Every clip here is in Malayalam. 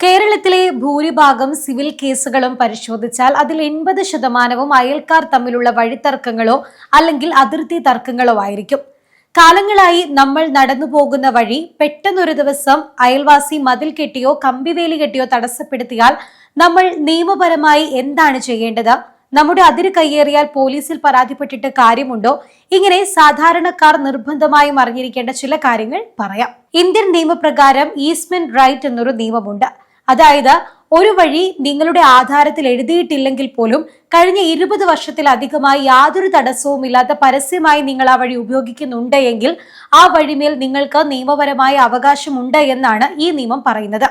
കേരളത്തിലെ ഭൂരിഭാഗം സിവിൽ കേസുകളും പരിശോധിച്ചാൽ അതിൽ 80% അയൽക്കാർ തമ്മിലുള്ള വഴിത്തർക്കങ്ങളോ അല്ലെങ്കിൽ അതിർത്തി തർക്കങ്ങളോ ആയിരിക്കും. കാലങ്ങളായി നമ്മൾ നടന്നു പോകുന്ന വഴി പെട്ടെന്നൊരു ദിവസം അയൽവാസി മതിൽ കെട്ടിയോ കമ്പിവേലി കെട്ടിയോ തടസ്സപ്പെടുത്തിയാൽ നമ്മൾ നിയമപരമായി എന്താണ് ചെയ്യേണ്ടത്? നമ്മുടെ അതിര് കയ്യേറിയാൽ പോലീസിൽ പരാതിപ്പെട്ടിട്ട് കാര്യമുണ്ടോ? ഇങ്ങനെ സാധാരണക്കാർ നിർബന്ധമായും അറിഞ്ഞിരിക്കേണ്ട ചില കാര്യങ്ങൾ പറയാം. ഇന്ത്യൻ നിയമപ്രകാരം ഈസ്മെന്റ് റൈറ്റ് എന്നൊരു നിയമമുണ്ട്. അതായത് ഒരു വഴി നിങ്ങളുടെ ആധാരത്തിൽ എഴുതിയിട്ടില്ലെങ്കിൽ പോലും കഴിഞ്ഞ 20 വർഷത്തിലധികമായി യാതൊരു തടസ്സവുമില്ലാതെ പരസ്യമായി നിങ്ങൾ ആ വഴി ഉപയോഗിക്കുന്നുണ്ട് എങ്കിൽ ആ വഴിമേൽ നിങ്ങൾക്ക് നിയമപരമായ അവകാശമുണ്ട് എന്നാണ് ഈ നിയമം പറയുന്നത്.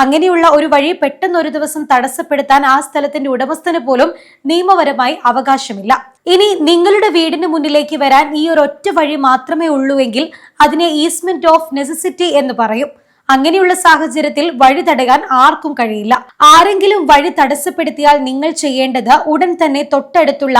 അങ്ങനെയുള്ള ഒരു വഴി പെട്ടെന്നൊരു ദിവസം തടസ്സപ്പെടുത്താൻ ആ സ്ഥലത്തിന്റെ ഉടമസ്ഥന് പോലും നിയമപരമായി അവകാശമില്ല. ഇനി നിങ്ങളുടെ വീടിന് മുന്നിലേക്ക് വരാൻ ഈ ഒരു ഒറ്റ വഴി മാത്രമേ ഉള്ളൂവെങ്കിൽ അതിനെ ഈസ്മെന്റ് ഓഫ് നെസസിറ്റി എന്ന് പറയും. അങ്ങനെയുള്ള സാഹചര്യത്തിൽ വഴി തടയാൻ ആർക്കും കഴിയില്ല. ആരെങ്കിലും വഴി തടസ്സപ്പെടുത്തിയാൽ നിങ്ങൾ ചെയ്യേണ്ടത് ഉടൻ തന്നെ തൊട്ടടുത്തുള്ള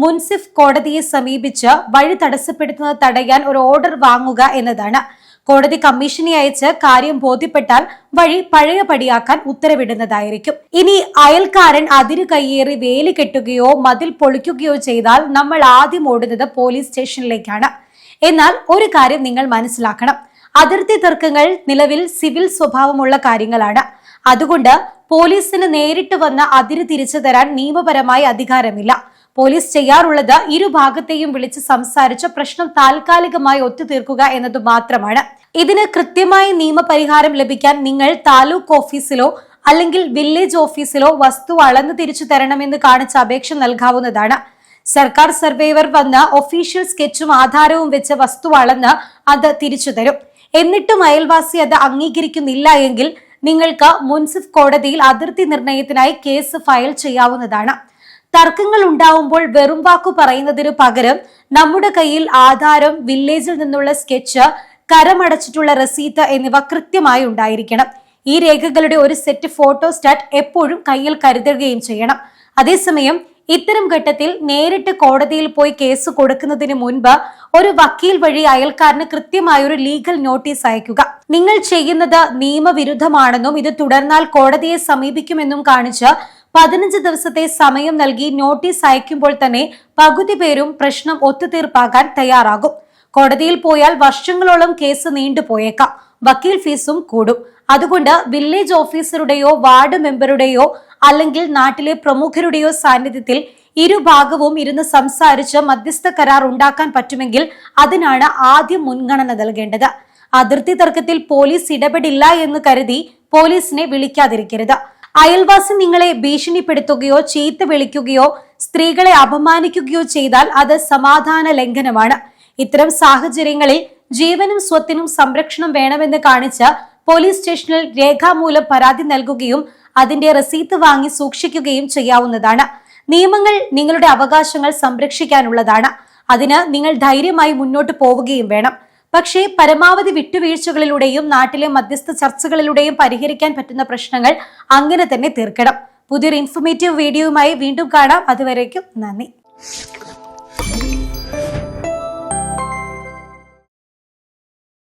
മുൻസിഫ് കോടതിയെ സമീപിച്ച് വഴി തടസ്സപ്പെടുത്തുന്നത് തടയാൻ ഒരു ഓർഡർ വാങ്ങുക എന്നതാണ്. കോടതി കമ്മീഷനെ അയച്ച് കാര്യം ബോധ്യപ്പെട്ടാൽ വഴി പഴയപടിയാക്കാൻ ഉത്തരവിടുന്നതായിരിക്കും. ഇനി അയൽക്കാരൻ അതിര് കയ്യേറി വേലി കെട്ടുകയോ മതിൽ പൊളിക്കുകയോ ചെയ്താൽ നമ്മൾ ആദ്യം ഓടുന്നത് പോലീസ് സ്റ്റേഷനിലേക്കാണ്. എന്നാൽ ഒരു കാര്യം നിങ്ങൾ മനസ്സിലാക്കണം, അതിർത്തി തർക്കങ്ങൾ നിലവിൽ സിവിൽ സ്വഭാവമുള്ള കാര്യങ്ങളാണ്. അതുകൊണ്ട് പോലീസിന് നേരിട്ട് വന്ന് അതിര് തിരിച്ചു തരാൻ നിയമപരമായി അധികാരമില്ല. പോലീസ് ചെയ്യാറുള്ളത് ഇരുഭാഗത്തെയും വിളിച്ച് സംസാരിച്ച് പ്രശ്നം താൽക്കാലികമായി ഒത്തുതീർക്കുക എന്നത് മാത്രമാണ്. ഇതിന് കൃത്യമായി നിയമപരിഹാരം ലഭിക്കാൻ നിങ്ങൾ താലൂക്ക് ഓഫീസിലോ അല്ലെങ്കിൽ വില്ലേജ് ഓഫീസിലോ വസ്തു അളന്ന് തിരിച്ചു തരണമെന്ന് കാണിച്ച് അപേക്ഷ നൽകാവുന്നതാണ്. സർക്കാർ സർവേയർ വന്ന് ഒഫീഷ്യൽ സ്കെച്ചും ആധാരവും വെച്ച് വസ്തു അളന്ന് അത് തിരിച്ചു തരും. എന്നിട്ടും അയൽവാസി അത് അംഗീകരിക്കുന്നില്ല എങ്കിൽ നിങ്ങൾക്ക് മുൻസിഫ് കോടതിയിൽ അതിർത്തി നിർണയത്തിനായി കേസ് ഫയൽ ചെയ്യാവുന്നതാണ്. തർക്കങ്ങൾ ഉണ്ടാവുമ്പോൾ വെറും വാക്കു പറയുന്നതിനു പകരം നമ്മുടെ കയ്യിൽ ആധാരം, വില്ലേജിൽ നിന്നുള്ള സ്കെച്ച്, കരമടച്ചിട്ടുള്ള റസീറ്റ് എന്നിവ കൃത്യമായി ഉണ്ടായിരിക്കണം. ഈ രേഖകളുടെ ഒരു സെറ്റ് ഫോട്ടോസ്റ്റാറ്റ് എപ്പോഴും കയ്യിൽ കരുതുകയും ചെയ്യണം. അതേസമയം ഇത്തരം ഘട്ടത്തിൽ നേരിട്ട് കോടതിയിൽ പോയി കേസ് കൊടുക്കുന്നതിന് മുൻപ് ഒരു വക്കീൽ വഴി അയൽക്കാരന് കൃത്യമായൊരു ലീഗൽ നോട്ടീസ് അയക്കുക. നിങ്ങൾ ചെയ്യുന്നത് നിയമവിരുദ്ധമാണെന്നും ഇത് തുടർന്നാൽ കോടതിയെ സമീപിക്കുമെന്നും കാണിച്ച് 15 ദിവസത്തെ സമയം നൽകി നോട്ടീസ് അയക്കുമ്പോൾ തന്നെ പകുതി പേരും പ്രശ്നം ഒത്തുതീർപ്പാക്കാൻ തയ്യാറാകും. കോടതിയിൽ പോയാൽ വർഷങ്ങളോളം കേസ് നീണ്ടുപോയേക്കാം. വക്കീൽ ഫീസും കൂടും. അതുകൊണ്ട് വില്ലേജ് ഓഫീസറുടെയോ വാർഡ് മെമ്പറുടെയോ അല്ലെങ്കിൽ നാട്ടിലെ പ്രമുഖരുടെയോ സാന്നിധ്യത്തിൽ ഇരുഭാഗവും ഇരുന്ന് സംസാരിച്ച് മധ്യസ്ഥ കരാർ ഉണ്ടാക്കാൻ പറ്റുമെങ്കിൽ അതിനാണ് ആദ്യം മുൻഗണന നൽകേണ്ടത്. അതിർത്തി തർക്കത്തിൽ പോലീസ് ഇടപെടില്ല എന്ന് കരുതി പോലീസിനെ വിളിക്കാതിരിക്കരുത്. അയൽവാസി നിങ്ങളെ ഭീഷണിപ്പെടുത്തുകയോ ചീത്ത വിളിക്കുകയോ സ്ത്രീകളെ അപമാനിക്കുകയോ ചെയ്താൽ അത് സമാധാന ലംഘനമാണ്. ഇത്തരം സാഹചര്യങ്ങളിൽ ജീവനും സ്വത്തിനും സംരക്ഷണം വേണമെന്ന് കാണിച്ച് പോലീസ് സ്റ്റേഷനിൽ രേഖാമൂലം പരാതി നൽകുകയും അതിന്റെ റസീത്ത് വാങ്ങി സൂക്ഷിക്കുകയും ചെയ്യാവുന്നതാണ്. നിയമങ്ങൾ നിങ്ങളുടെ അവകാശങ്ങൾ സംരക്ഷിക്കാനുള്ളതാണ്. അതിന് നിങ്ങൾ ധൈര്യമായി മുന്നോട്ട് പോവുകയും വേണം. പക്ഷേ പരമാവധി വിട്ടുവീഴ്ചകളിലൂടെയും നാട്ടിലെ മധ്യസ്ഥ ചർച്ചകളിലൂടെയും പരിഹരിക്കാൻ പറ്റുന്ന പ്രശ്നങ്ങൾ അങ്ങനെ തന്നെ തീർക്കണം. പുതിയൊരു ഇൻഫോർമേറ്റീവ് വീഡിയോയുമായി വീണ്ടും കാണാം. അതുവരേക്കും നന്ദി.